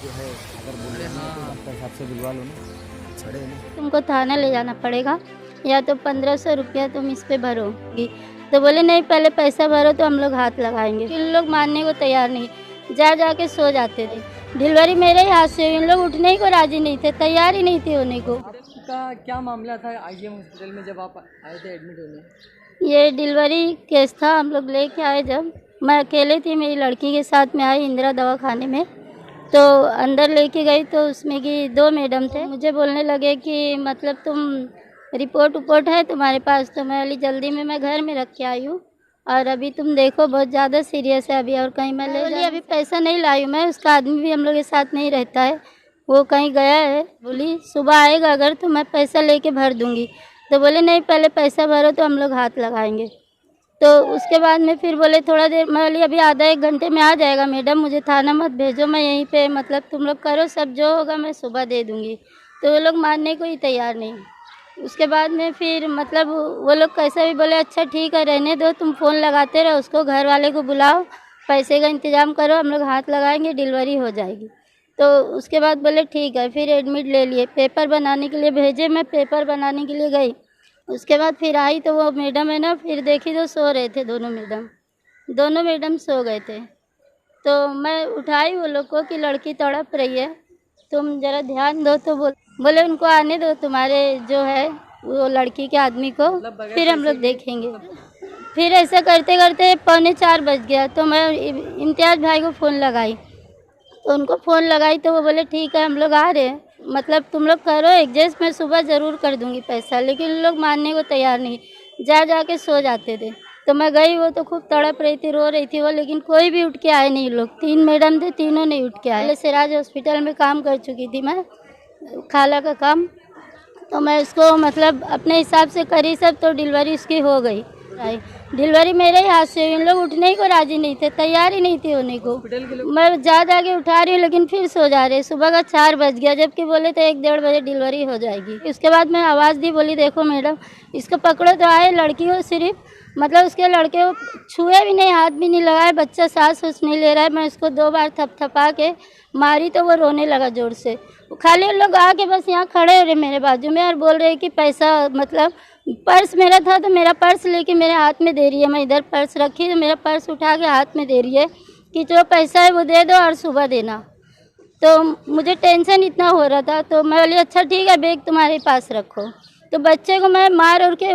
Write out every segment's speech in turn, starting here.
जो है अगर बोले तो डॉक्टर साहब से बुलवा लो ना, छड़े ना। तुमको थाना ले जाना पड़ेगा या तो 1500 रुपया तुम इस पे भरोगी। तो बोले नहीं पहले पैसा भरो तो हम लोग हाथ लगाएंगे। इन लोग मानने को तैयार नहीं, जा के सो जाते थे। डिलीवरी मेरे ही हाथ से, इन लोग उठने ही को राजी नहीं थे, तैयार ही नहीं थे होने को। आपका क्या मामला था आईजीएम हॉस्पिटल में जब आप आए थे एडमिट होने? ये डिलीवरी केस था, हम लोग लेके आए जब मैं अकेले थी, मेरी लड़की के साथ में आई इंदिरा दवाखाने में। तो अंदर लेके गई तो उसमें कि 2 मैडम थे, मुझे बोलने लगे कि मतलब तुम रिपोर्ट है तुम्हारे पास? तो मैं बोली जल्दी में मैं घर में रख के आई हूँ और अभी तुम देखो बहुत ज़्यादा सीरियस है अभी, और कहीं मैं ले बोली अभी पैसा नहीं लाई हूँ मैं, उसका आदमी भी हम लोग के साथ नहीं रहता है, वो कहीं गया है। बोली सुबह आएगा अगर तो मैं पैसा लेके भर दूँगी। तो बोले नहीं पहले पैसा भरो तो हम लोग हाथ लगाएंगे। तो उसके बाद में फिर बोले थोड़ा देर, मैं बोली अभी आधा 1 घंटे में आ जाएगा मैडम, मुझे थाना मत भेजो, मैं यहीं पे मतलब तुम लोग करो सब जो होगा मैं सुबह दे दूँगी। तो वो लोग मानने को ही तैयार नहीं। उसके बाद में फिर मतलब वो लोग कैसा भी बोले अच्छा ठीक है रहने दो, तुम फ़ोन लगाते रहो, उसको घर वाले को बुलाओ, पैसे का इंतज़ाम करो, हम लोग हाथ लगाएंगे, डिलीवरी हो जाएगी। तो उसके बाद बोले ठीक है, फिर एडमिट ले लिए, पेपर बनाने के लिए भेजे, मैं पेपर बनाने के लिए गई। उसके बाद फिर आई तो वो मैडम है ना, फिर देखी तो सो रहे थे दोनों मैडम सो गए थे। तो मैं उठाई वो लोग को कि लड़की तड़प रही है, तुम ज़रा ध्यान दो। तो बोले उनको आने दो तुम्हारे जो है वो लड़की के आदमी को, फिर हम लोग देखेंगे। फिर ऐसा करते करते 3:45 बज गया। तो मैं इम्तियाज़ भाई को फ़ोन लगाई, तो उनको फ़ोन लगाई तो वो बोले ठीक है हम लोग आ रहे हैं, मतलब तुम लोग करो एडजस्ट, मैं सुबह ज़रूर कर दूंगी पैसा। लेकिन लोग मानने को तैयार नहीं, जा के सो जाते थे। तो मैं गई, वो तो खूब तड़प रही थी, रो रही थी वो, लेकिन कोई भी उठ के आए नहीं लोग। 3 मैडम थे, तीनों नहीं उठ के आए। पहले सिराज हॉस्पिटल में काम कर चुकी थी मैं, खाला का काम, तो मैं इसको मतलब अपने हिसाब से करी सब, तो डिलीवरी उसकी हो गई। डिलीवरी मेरे ही हाथ से, इन लोग उठने ही को राजी नहीं थे, तैयार ही नहीं थे होने को। मैं जा के उठा रही हूँ लेकिन फिर सो जा रहे। सुबह का 4 बज गया, जबकि बोले थे 1-1:30 बजे डिलीवरी हो जाएगी। उसके बाद मैं आवाज़ दी, बोली देखो मैडम इसको पकड़ो। तो आए, लड़की को सिर्फ मतलब उसके लड़के को छुए भी नहीं, हाथ भी नहीं लगाए, बच्चा सांस उस नहीं ले रहा है। मैं उसको 2 बार थपथपा के मारी तो वो रोने लगा ज़ोर से। खाली उन लोग आके बस यहाँ खड़े रहे मेरे बाजू में और बोल रहे कि पैसा, मतलब पर्स मेरा था तो मेरा पर्स लेके मेरे हाथ में दे रही है। मैं इधर पर्स रखी तो मेरा पर्स उठा के हाथ में दे रही है कि जो पैसा है वो दे दो और सुबह देना। तो मुझे टेंशन इतना हो रहा था, तो मैं बोली अच्छा ठीक है बैग तुम्हारे पास रखो। तो बच्चे को मैं मार और के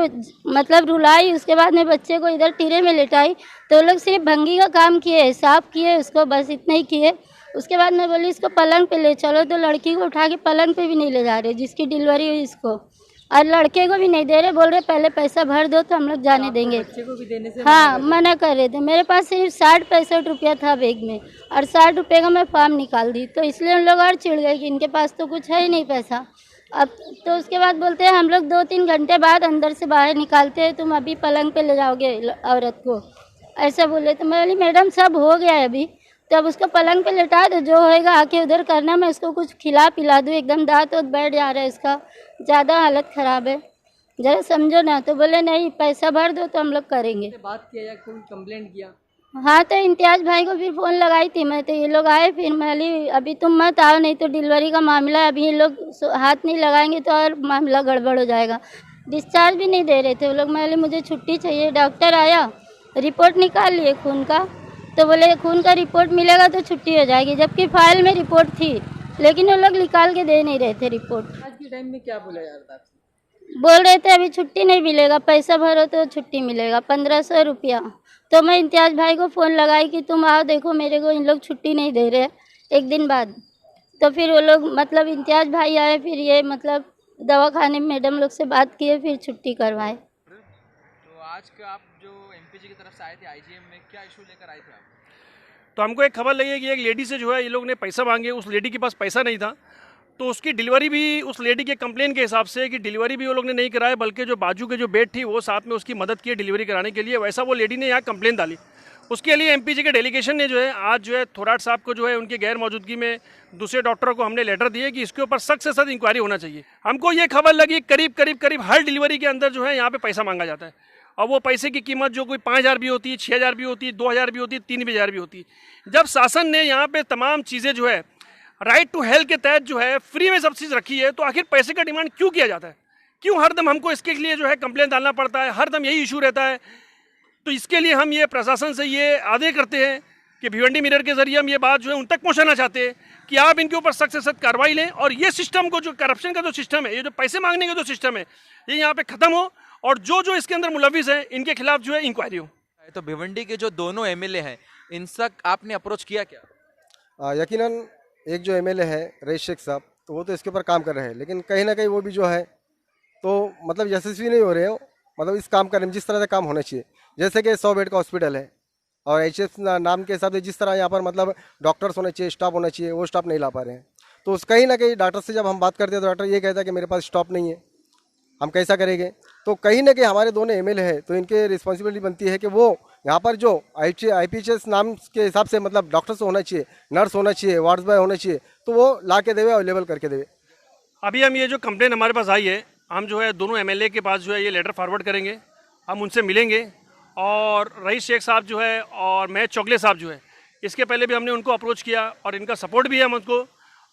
मतलब रुलाई। उसके बाद मैं बच्चे को इधर टीरे में लेटाई, तो वो लोग सिर्फ भंगी का काम किए, साफ किए उसको, बस इतना ही किए। उसके बाद मैं बोली इसको पलंग पे ले चलो, तो लड़की को उठा के पलंग पे भी नहीं ले जा रहे, जिसकी डिलीवरी हुई इसको, और लड़के को भी नहीं दे रहे, बोल रहे पहले पैसा भर दो तो हम लोग जाने देंगे। बच्चे को भी देने से हाँ मना कर रहे थे। मेरे पास सिर्फ 60-65 रुपया था बैग में, और 60 रुपये का मैं फॉर्म निकाल दी। तो इसलिए उन लोग और चिढ़ गए कि इनके पास तो कुछ है ही नहीं पैसा। अब तो उसके बाद बोलते हैं हम लोग 2-3 घंटे बाद अंदर से बाहर निकालते हैं, तुम अभी पलंग पे ले जाओगे औरत को, ऐसा बोले। तो मैं बोली मैडम सब हो गया है अभी, तो अब उसको पलंग पे लेटा दो, जो होएगा आके उधर करना, मैं उसको कुछ खिला पिला दूँ, एकदम दांत और बैठ जा रहा है इसका, ज़्यादा हालत ख़राब है, ज़रा समझो ना। तो बोले नहीं पैसा भर दो तो हम लोग करेंगे। बात किया या कोई कंप्लेंट किया? हाँ तो इम्तियाज़ भाई को फिर फ़ोन लगाई थी मैं, तो ये लोग आए। फिर मैं बोली अभी तुम मत आओ, नहीं तो डिलीवरी का मामला है, अभी ये लोग हाथ नहीं लगाएंगे तो और मामला गड़बड़ हो जाएगा। डिस्चार्ज भी नहीं दे रहे थे वो लोग। मैं बोली मुझे छुट्टी चाहिए। डॉक्टर आया, रिपोर्ट निकाल लिए खून का, तो बोले खून का रिपोर्ट मिलेगा तो छुट्टी हो जाएगी, जबकि फाइल में रिपोर्ट थी, लेकिन वो लोग निकाल के दे नहीं रहे थे रिपोर्ट। आज के टाइम में क्या बोला जा रहा था आपसे? बोल रहे थे अभी छुट्टी नहीं मिलेगा, पैसा भरो तो छुट्टी मिलेगा 1500 रुपया। तो मैं इम्तियाज़ भाई को फ़ोन लगाई कि तुम आओ देखो मेरे को इन लोग छुट्टी नहीं दे रहे। 1 दिन बाद तो फिर वो लोग मतलब इम्तियाज़ भाई आए, फिर ये मतलब दवाखाने में मैडम लोग से बात किए, फिर छुट्टी करवाए। तो आज का आप जो एमपीजी की तरफ से आए थे आईजीएम में, क्या इशू लेकर आए थे आप? तो हमको एक खबर लगी है कि एक लेडी से जो है ये लोग ने पैसा मांगे, उस लेडी के पास पैसा नहीं था, तो उसकी डिलीवरी भी उस लेडी के कंप्लेन के हिसाब से कि डिलीवरी भी वो लोग ने नहीं कराया, बल्कि जो बाजू के जो बेड थी वो साथ में उसकी मदद की डिलीवरी कराने के लिए, वैसा वो लेडी ने यहाँ कंप्लेन डाली। उसके लिए एमपीजी के डेलीगेशन ने जो है आज जो है थोराट साहब को जो है उनकी गैर मौजूदगी में दूसरे डॉक्टरों को हमने लेटर दिए कि इसके ऊपर सख्त से सख्त इंक्वायरी होना चाहिए। हमको ये खबर लगी करीब हर डिलीवरी के अंदर जो है यहाँ पे पैसा मांगा जाता है, और वो पैसे की कीमत जो कोई 5000 भी होती है, 6000 भी होती है, 2000 भी होती है, 3000 भी होती है। जब शासन ने यहाँ पे तमाम चीज़ें जो है राइट टू हेल्थ के तहत जो है फ्री में सब चीज़ रखी है, तो आखिर पैसे का डिमांड क्यों किया जाता है? क्यों हरदम हमको इसके लिए जो है कंप्लेंट डालना पड़ता है? हरदम यही इशू रहता है। तो इसके लिए हम ये प्रशासन से ये आदेश करते हैं कि भिवंडी मिरर के जरिए हम ये बात जो है उन तक पहुंचाना चाहते हैं कि आप इनके ऊपर सख्त से सख्त कार्रवाई लें और ये सिस्टम को, जो करप्शन का जो सिस्टम है, ये जो पैसे मांगने का जो सिस्टम है, ये यहाँ पे खत्म हो और जो जो इसके अंदर मुलविस है इनके खिलाफ जो है इंक्वायरी हो। तो भिवंडी के जो दोनों एमएलए हैं, इन तक आपने अप्रोच किया क्या? यकीनन एक जो एमएलए है रईस शेख साहब, तो वो तो इसके ऊपर काम कर रहे हैं, लेकिन कहीं ना कहीं वो भी जो है तो मतलब यशस्वी नहीं हो रहे हो, मतलब इस काम करने में जिस तरह से काम होना चाहिए। जैसे कि 100 बेड का हॉस्पिटल है और एचएफ नाम के हिसाब से जिस तरह यहाँ पर मतलब डॉक्टर्स होने चाहिए, स्टाफ होना चाहिए, वो स्टाफ नहीं ला पा रहे हैं। तो उस कहीं ना कहीं डॉक्टर से जब हम बात करते हैं तो डॉक्टर ये कहता है कि मेरे पास स्टाफ नहीं है, हम कैसा करेंगे। तो कहीं ना कहीं हमारे दोनों एमएलए हैं, तो इनके रिस्पॉन्सिबिलिटी बनती है कि वो यहाँ पर जो IPHS नाम के हिसाब से मतलब डॉक्टर्स होना चाहिए, नर्स होना चाहिए, वार्ड बॉय होना चाहिए, तो वो ला के देवे, अवेलेबल करके देवे। अभी हम ये जो कंप्लेन हमारे पास आई है, हम जो है दोनों एमएलए के पास जो है ये लेटर फॉरवर्ड करेंगे, हम उनसे मिलेंगे। और रईस शेख साहब जो है और महेश चौगले साहब जो है, इसके पहले भी हमने उनको अप्रोच किया और इनका सपोर्ट भी है हमको।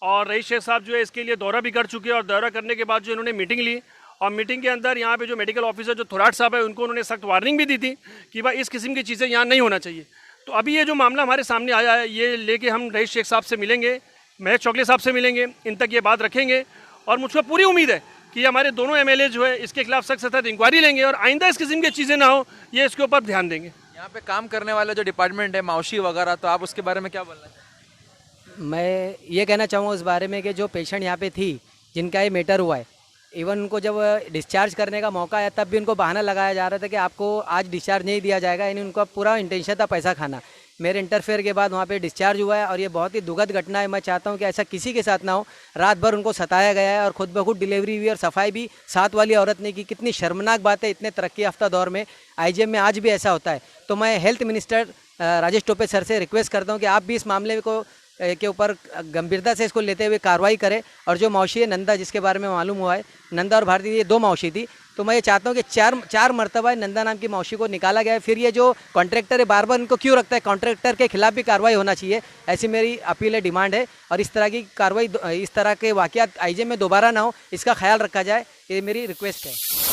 और रईस शेख साहब जो है इसके लिए दौरा भी कर चुके हैं और दौरा करने के बाद जो इन्होंने मीटिंग ली और मीटिंग के अंदर यहाँ पे जो मेडिकल ऑफिसर जो थोराट साहब है उनको उन्होंने सख्त वार्निंग भी दी थी कि भाई इस किस्म की चीज़ें यहाँ नहीं होना चाहिए। तो अभी ये जो मामला हमारे सामने आया है, ये लेके हम रईस शेख साहब से मिलेंगे, महेश चौगले साहब से मिलेंगे, इन तक ये बात रखेंगे और मुझको पूरी उम्मीद है कि हमारे दोनों एमएलए जो है इसके खिलाफ सख्त से सख्त इंक्वायरी लेंगे और आइंदा इस किस्म की चीज़ें ना हो, ये इसके ऊपर ध्यान देंगे। यहाँ पे काम करने वाला जो डिपार्टमेंट है, मावशी वगैरह, तो आप उसके बारे में क्या बोलना चाहेंगे? मैं ये कहना चाहूँगा उस बारे में कि जो पेशेंट यहाँ पे थी, जिनका ये मैटर हुआ है, इवन उनको जब डिस्चार्ज करने का मौका आया तब भी उनको बहाना लगाया जा रहा था कि आपको आज डिस्चार्ज नहीं दिया जाएगा, यानी उनका पूरा इंटेंशन था पैसा खाना। मेरे इंटरफेयर के बाद वहाँ पे डिस्चार्ज हुआ है और ये बहुत ही दुखद घटना है। मैं चाहता हूँ कि ऐसा किसी के साथ ना हो। रात भर उनको सताया गया है और खुद ब खुद डिलीवरी हुई और सफाई भी साथ वाली औरत ने की। कितनी शर्मनाक बात है, इतने तरक्की याफ्ता दौर में IGM में आज भी ऐसा होता है। तो मैं health minister Rajesh Tope sir से रिक्वेस्ट करता हूँ कि आप भी इस मामले को के ऊपर गंभीरता से इसको लेते हुए कार्रवाई करें। और जो मौसी है नंदा, जिसके बारे में मालूम हुआ है, नंदा और भारती, ये 2 मौसी थी, तो मैं ये चाहता हूँ कि चार मरतबा नंदा नाम की मौसी को निकाला गया है। फिर ये जो कॉन्ट्रैक्टर है बार बार इनको क्यों रखता है, कॉन्ट्रैक्टर के खिलाफ भी कार्रवाई होना चाहिए, ऐसी मेरी अपील है, डिमांड है। और इस तरह की कार्रवाई, इस तरह के वाक़यात IGM में दोबारा ना हो, इसका ख्याल रखा जाए, ये मेरी रिक्वेस्ट है।